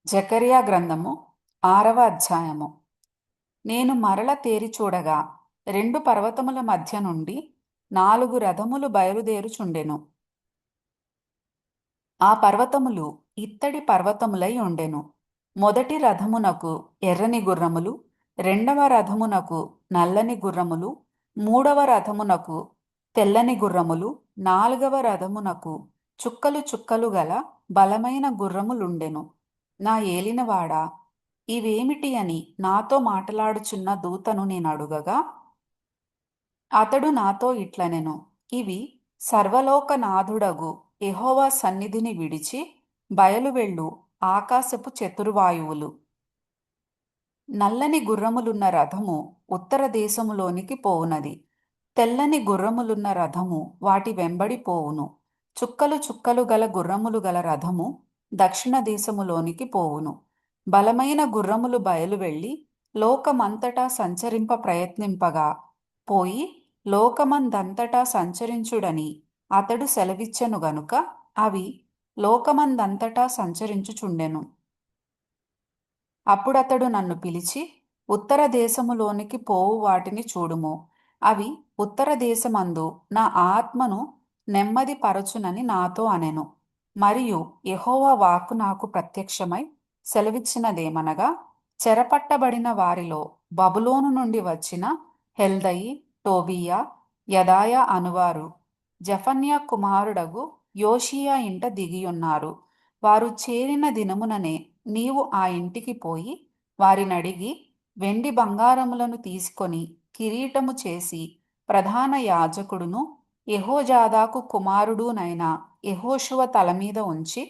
జకర్యా గ్రంథము 6వ అధ్యాయము. నేను మరల తేరి చూడగా 2 పర్వతముల మధ్య నుండి 4 రథములు బయలుదేరుచుండెను. ఆ పర్వతములు ఇత్తడి పర్వతములై ఉండెను. మొదటి రథమునకు ఎర్రని గుర్రములు, రెండవ రథమునకు నల్లని గుర్రములు, మూడవ రథమునకు తెల్లని గుర్రములు, నాలుగవ రథమునకు చుక్కలు చుక్కలు గల బలమైన గుర్రములుండెను. నా ఏలినవాడా, ఇవేమిటి అని నాతో మాటలాడుచున్న దూతను నేనడుగగా, అతడు నాతో ఇట్లనెను, ఇవి సర్వలోకనాథుడగు యెహోవా సన్నిధిని విడిచి బయలువెళ్ళు ఆకాశపు చతుర్వాయువులు. నల్లని గుర్రములున్న రథము ఉత్తర దేశములోనికి పోవునది. తెల్లని గుర్రములున్న రథము వాటి వెంబడి పోవును. చుక్కలు చుక్కలు గల గుర్రములు గల రథము దక్షిణ దేశములోనికి పోవును. బలమైన గుర్రములు బయలువెళ్ళి లోకమంతటా సంచరింప ప్రయత్నింపగా పోయి లోకమందంతటా సంచరించుడని అతడు సెలవిచ్చెను గనుక అవి లోకమందంతటా సంచరించుచుండెను. అప్పుడతడు నన్ను పిలిచి, ఉత్తర దేశములోనికి పోవు వాటిని చూడుము. అవి ఉత్తర దేశమందు నా ఆత్మను నెమ్మది పరచునని నాతో అనెను. మరియు యెహోవా వాక్కు నాకు ప్రత్యక్షమై సెలవిచ్చినదేమనగా, చెరపట్టబడిన వారిలో బబులోను నుండి వచ్చిన హెల్దయి, టోబియా, యదాయా అనువారు జెఫన్యా కుమారుడగు యోషియా ఇంట దిగియున్నారు. వారు చేరిన దినముననే నీవు ఆ ఇంటికి పోయి వారినడిగి వెండి బంగారములను తీసుకొని కిరీటము చేసి ప్రధాన యాజకుడును యెహోజాదాకు కుమారుడునైన యెహోషువ తలమీద ఉంచి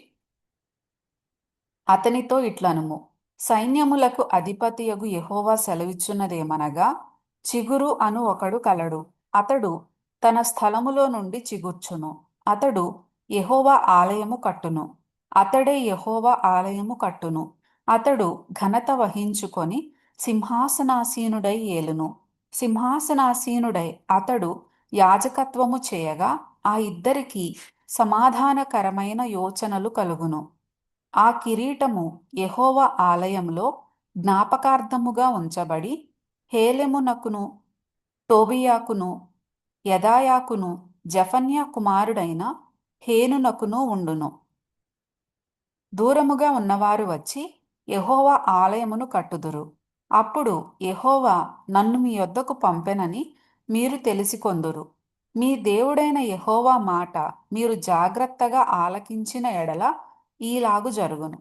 అతనితో ఇట్లనుము, సైన్యములకు అధిపతియగు యెహోవా సెలవిచ్చున్నదేమనగా, చిగురు అను ఒకడు కలడు. అతడు తన స్థలములో నుండి చిగుర్చును. అతడు యెహోవా ఆలయము కట్టును. అతడే యెహోవా ఆలయము కట్టును. అతడు ఘనత వహించుకొని సింహాసనాసీనుడై ఏలును. సింహాసనాసీనుడై అతడు యాజకత్వము చేయగా ఆ ఇద్దరికి సమాధానకరమైన యోచనలు కలుగును. ఆ కిరీటము యెహోవా ఆలయంలో జ్ఞాపకార్థముగా ఉంచబడి హేలెమునకును టోబియాకును యదాయాకును జెఫన్యా కుమారుడైన హేనునకును ఉండును. దూరముగా ఉన్నవారు వచ్చి యెహోవా ఆలయమును కట్టుదురు. అప్పుడు యెహోవా నన్ను మీ యొద్దకు పంపెనని మీరు తెలిసికొందురు. మీ దేవుడైన యెహోవా మాట మీరు జాగ్రత్తగా ఆలకించిన ఎడల ఈలాగు జరుగును.